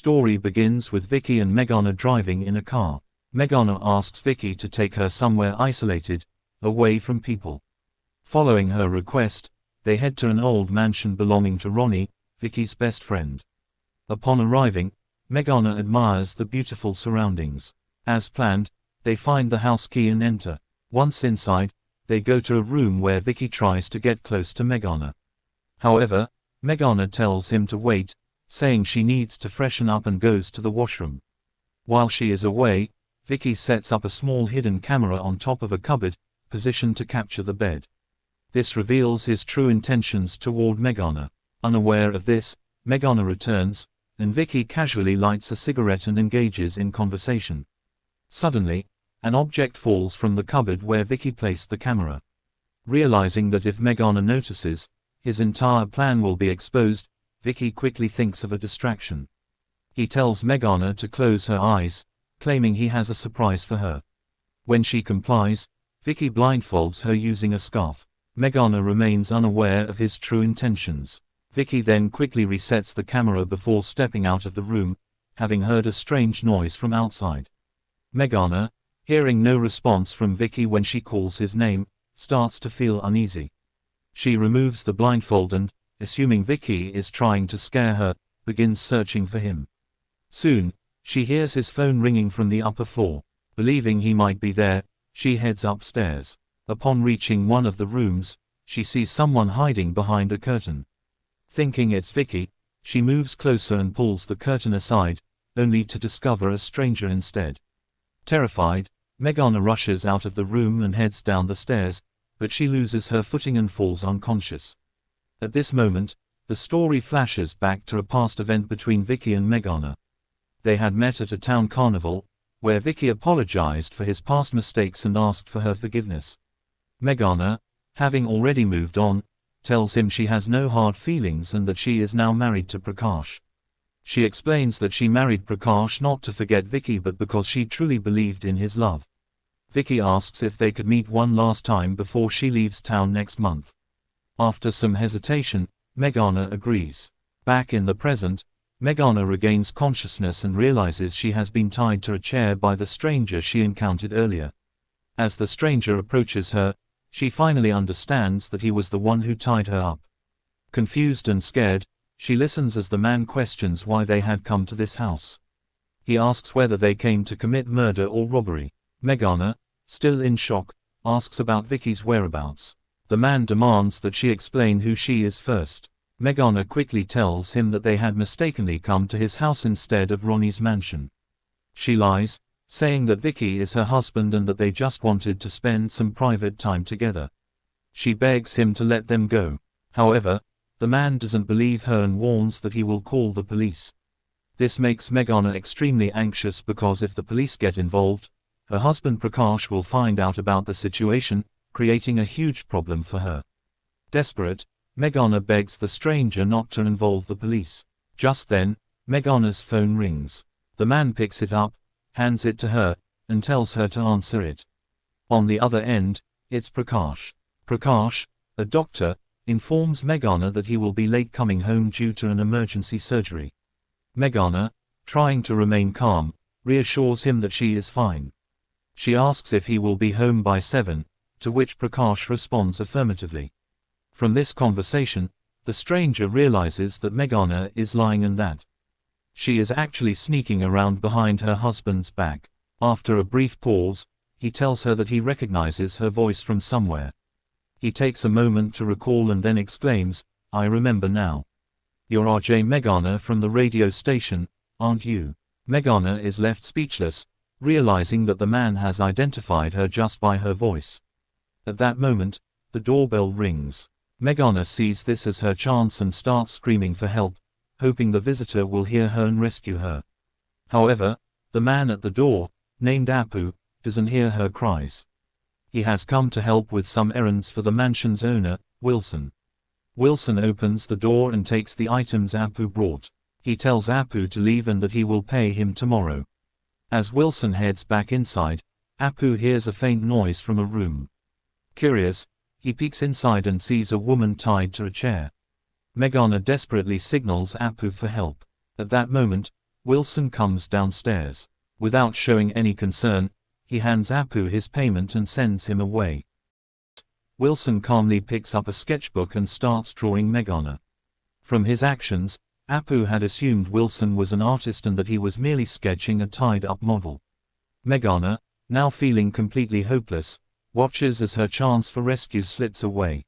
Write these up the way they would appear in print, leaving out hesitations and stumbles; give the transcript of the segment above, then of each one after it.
Story begins with Vicky and Madonna driving in a car. Madonna asks Vicky to take her somewhere isolated, away from people. Following her request, they head to an old mansion belonging to Ronnie, Vicky's best friend. Upon arriving, Madonna admires the beautiful surroundings. As planned, they find the house key and enter. Once inside, they go to a room where Vicky tries to get close to Madonna. However, Madonna tells him to wait, saying she needs to freshen up and goes to the washroom. While she is away, Vicky sets up a small hidden camera on top of a cupboard, positioned to capture the bed. This reveals his true intentions toward Madonna. Unaware of this, Madonna returns, and Vicky casually lights a cigarette and engages in conversation. Suddenly, an object falls from the cupboard where Vicky placed the camera. Realizing that if Madonna notices, his entire plan will be exposed, Vicky quickly thinks of a distraction. He tells Madonna to close her eyes, claiming he has a surprise for her. When she complies, Vicky blindfolds her using a scarf. Madonna remains unaware of his true intentions. Vicky then quickly resets the camera before stepping out of the room, having heard a strange noise from outside. Madonna, hearing no response from Vicky when she calls his name, starts to feel uneasy. She removes the blindfold and, assuming Vicky is trying to scare her, begins searching for him. Soon, she hears his phone ringing from the upper floor. Believing he might be there, she heads upstairs. Upon reaching one of the rooms, she sees someone hiding behind a curtain. Thinking it's Vicky, she moves closer and pulls the curtain aside, only to discover a stranger instead. Terrified, Madonna rushes out of the room and heads down the stairs, but she loses her footing and falls unconscious. At this moment, the story flashes back to a past event between Vicky and Madonna. They had met at a town carnival, where Vicky apologized for his past mistakes and asked for her forgiveness. Madonna, having already moved on, tells him she has no hard feelings and that she is now married to Prakash. She explains that she married Prakash not to forget Vicky but because she truly believed in his love. Vicky asks if they could meet one last time before she leaves town next month. After some hesitation, Madonna agrees. Back in the present, Madonna regains consciousness and realizes she has been tied to a chair by the stranger she encountered earlier. As the stranger approaches her, she finally understands that he was the one who tied her up. Confused and scared, she listens as the man questions why they had come to this house. He asks whether they came to commit murder or robbery. Madonna, still in shock, asks about Vicky's whereabouts. The man demands that she explain who she is first. Madonna quickly tells him that they had mistakenly come to his house instead of Ronnie's mansion. She lies, saying that Vicky is her husband and that they just wanted to spend some private time together. She begs him to let them go. However, the man doesn't believe her and warns that he will call the police. This makes Madonna extremely anxious because if the police get involved, her husband Prakash will find out about the situation, creating a huge problem for her. Desperate, Madonna begs the stranger not to involve the police. Just then, Madonna's phone rings. The man picks it up, hands it to her, and tells her to answer it. On the other end, it's Prakash. Prakash, a doctor, informs Madonna that he will be late coming home due to an emergency surgery. Madonna, trying to remain calm, reassures him that she is fine. She asks if he will be home by 7, to which Prakash responds affirmatively. From this conversation, the stranger realizes that Madonna is lying and that she is actually sneaking around behind her husband's back. After a brief pause, he tells her that he recognizes her voice from somewhere. He takes a moment to recall and then exclaims, "I remember now. You're RJ Madonna from the radio station, aren't you?" Madonna is left speechless, realizing that the man has identified her just by her voice. At that moment, the doorbell rings. Madonna sees this as her chance and starts screaming for help, hoping the visitor will hear her and rescue her. However, the man at the door, named Apu, doesn't hear her cries. He has come to help with some errands for the mansion's owner, Wilson. Wilson opens the door and takes the items Apu brought. He tells Apu to leave and that he will pay him tomorrow. As Wilson heads back inside, Apu hears a faint noise from a room. Curious, he peeks inside and sees a woman tied to a chair. Madonna desperately signals Apu for help. At that moment, Wilson comes downstairs. Without showing any concern, he hands Apu his payment and sends him away. Wilson calmly picks up a sketchbook and starts drawing Madonna. From his actions, Apu had assumed Wilson was an artist and that he was merely sketching a tied-up model. Madonna, now feeling completely hopeless, watches as her chance for rescue slips away.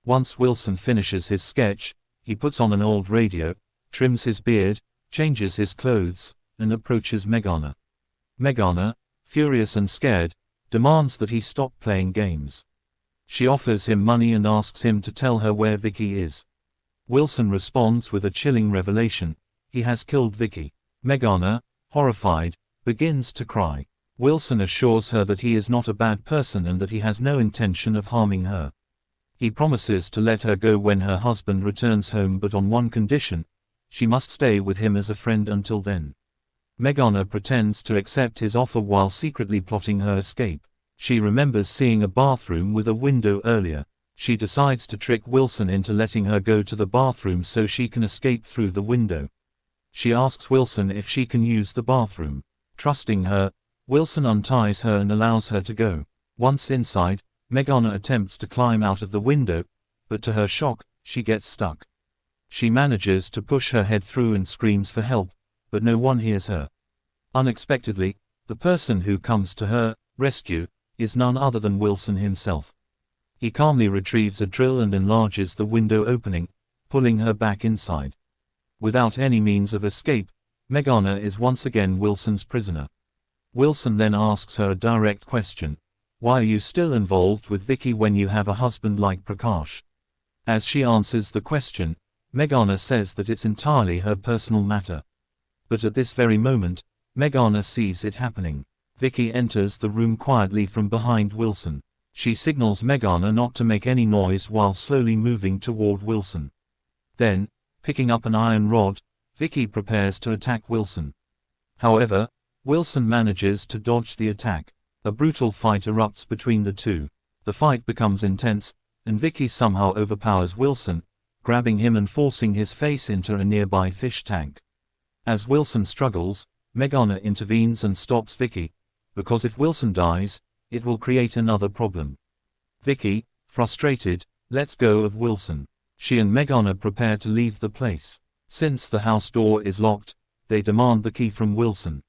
Once Wilson finishes his sketch, he puts on an old radio, trims his beard, changes his clothes, and approaches Madonna. Madonna, furious and scared, demands that he stop playing games. She offers him money and asks him to tell her where Vicky is. Wilson responds with a chilling revelation: he has killed Vicky. Madonna, horrified, begins to cry. Wilson assures her that he is not a bad person and that he has no intention of harming her. He promises to let her go when her husband returns home, but on one condition: she must stay with him as a friend until then. Madonna pretends to accept his offer while secretly plotting her escape. She remembers seeing a bathroom with a window earlier. She decides to trick Wilson into letting her go to the bathroom so she can escape through the window. She asks Wilson if she can use the bathroom. Trusting her, Wilson unties her and allows her to go. Once inside, Madonna attempts to climb out of the window, but to her shock, she gets stuck. She manages to push her head through and screams for help, but no one hears her. Unexpectedly, the person who comes to her rescue is none other than Wilson himself. He calmly retrieves a drill and enlarges the window opening, pulling her back inside. Without any means of escape, Madonna is once again Wilson's prisoner. Wilson then asks her a direct question: why are you still involved with Vicky when you have a husband like Prakash? As she answers the question, Madonna says that it's entirely her personal matter. But at this very moment, Madonna sees it happening. Vicky enters the room quietly from behind Wilson. She signals Madonna not to make any noise while slowly moving toward Wilson. Then, picking up an iron rod, Vicky prepares to attack Wilson. However, Wilson manages to dodge the attack. A brutal fight erupts between the two. The fight becomes intense, and Vicky somehow overpowers Wilson, grabbing him and forcing his face into a nearby fish tank. As Wilson struggles, Madonna intervenes and stops Vicky, because if Wilson dies, it will create another problem. Vicky, frustrated, lets go of Wilson. She and Madonna prepare to leave the place. Since the house door is locked, they demand the key from Wilson.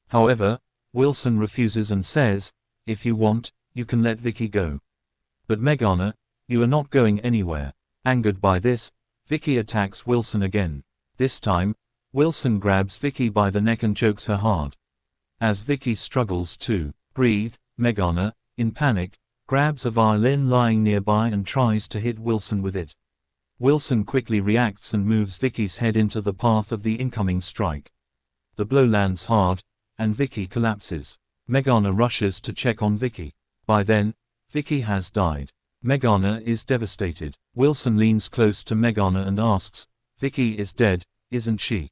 However, Wilson refuses and says, if you want, you can let Vicky go. But Madonna, you are not going anywhere. Angered by this, Vicky attacks Wilson again. This time, Wilson grabs Vicky by the neck and chokes her hard. As Vicky struggles to breathe, Madonna, in panic, grabs a violin lying nearby and tries to hit Wilson with it. Wilson quickly reacts and moves Vicky's head into the path of the incoming strike. The blow lands hard, and Vicky collapses. Madonna rushes to check on Vicky. By then, Vicky has died. Madonna is devastated. Wilson leans close to Madonna and asks, Vicky is dead, isn't she?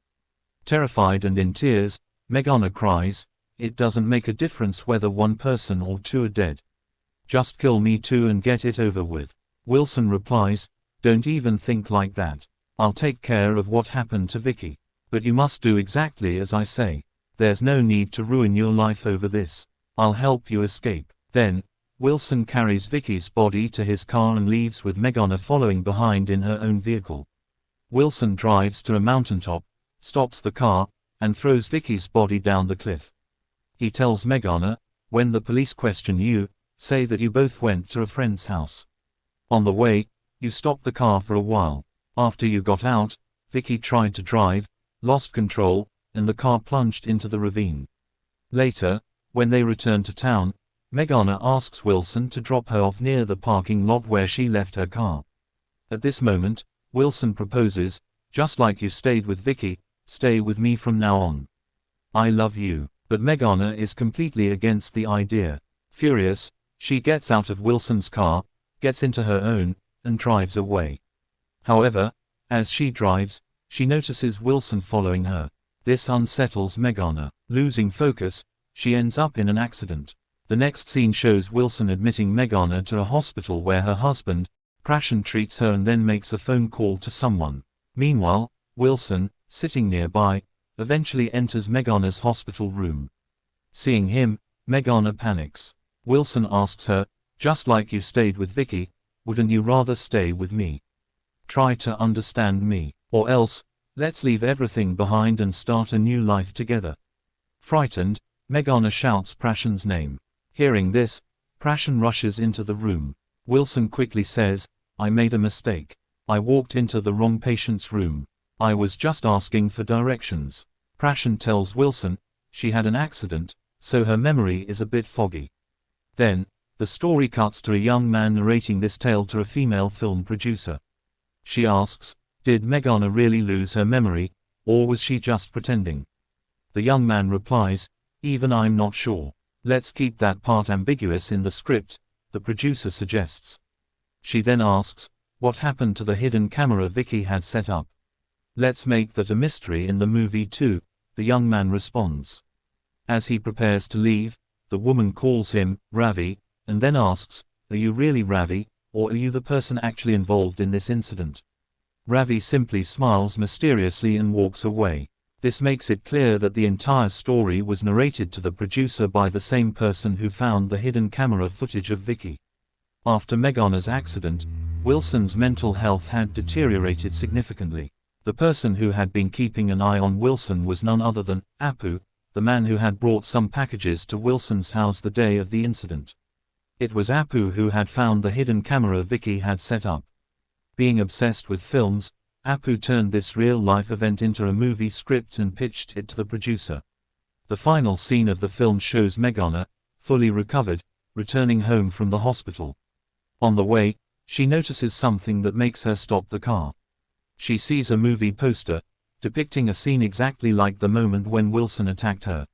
Terrified and in tears, Madonna cries, it doesn't make a difference whether one person or two are dead. Just kill me too and get it over with. Wilson replies, don't even think like that. I'll take care of what happened to Vicky. But you must do exactly as I say. There's no need to ruin your life over this. I'll help you escape. Then, Wilson carries Vicky's body to his car and leaves with Madonna following behind in her own vehicle. Wilson drives to a mountaintop, stops the car, and throws Vicky's body down the cliff. He tells Madonna, when the police question you, say that you both went to a friend's house. On the way, you stopped the car for a while. After you got out, Vicky tried to drive, lost control, and the car plunged into the ravine. Later, when they return to town, Madonna asks Wilson to drop her off near the parking lot where she left her car. At this moment, Wilson proposes, just like you stayed with Vicky, stay with me from now on. I love you. But Madonna is completely against the idea. Furious, she gets out of Wilson's car, gets into her own, and drives away. However, as she drives, she notices Wilson following her. This unsettles Madonna. Losing focus, she ends up in an accident. The next scene shows Wilson admitting Madonna to a hospital where her husband, Prashan, treats her and then makes a phone call to someone. Meanwhile, Wilson, sitting nearby, eventually enters Megana's hospital room. Seeing him, Megana panics. Wilson asks her, "Just like you stayed with Vicky, wouldn't you rather stay with me? Try to understand me, or else, let's leave everything behind and start a new life together." Frightened, Megana shouts Prashan's name. Hearing this, Prashan rushes into the room. Wilson quickly says, "I made a mistake. I walked into the wrong patient's room. I was just asking for directions." Prashan tells Wilson, she had an accident, so her memory is a bit foggy. Then, the story cuts to a young man narrating this tale to a female film producer. She asks, did Megana really lose her memory, or was she just pretending? The young man replies, "Even I'm not sure. Let's keep that part ambiguous in the script," the producer suggests. She then asks, what happened to the hidden camera Vicky had set up? "Let's make that a mystery in the movie too," the young man responds. As he prepares to leave, the woman calls him Ravi, and then asks, "Are you really Ravi, or are you the person actually involved in this incident?" Ravi simply smiles mysteriously and walks away. This makes it clear that the entire story was narrated to the producer by the same person who found the hidden camera footage of Vicky. After Megana's accident, Wilson's mental health had deteriorated significantly. The person who had been keeping an eye on Wilson was none other than Apu, the man who had brought some packages to Wilson's house the day of the incident. It was Apu who had found the hidden camera Vicky had set up. Being obsessed with films, Apu turned this real-life event into a movie script and pitched it to the producer. The final scene of the film shows Megana, fully recovered, returning home from the hospital. On the way, she notices something that makes her stop the car. She sees a movie poster, depicting a scene exactly like the moment when Wilson attacked her.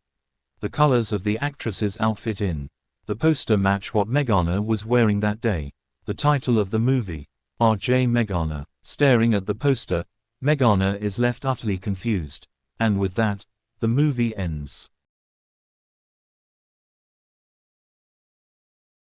The colors of the actress's outfit in the poster match what Megana was wearing that day. The title of the movie, RJ Madonna. Staring at the poster, Megana is left utterly confused. And with that, the movie ends.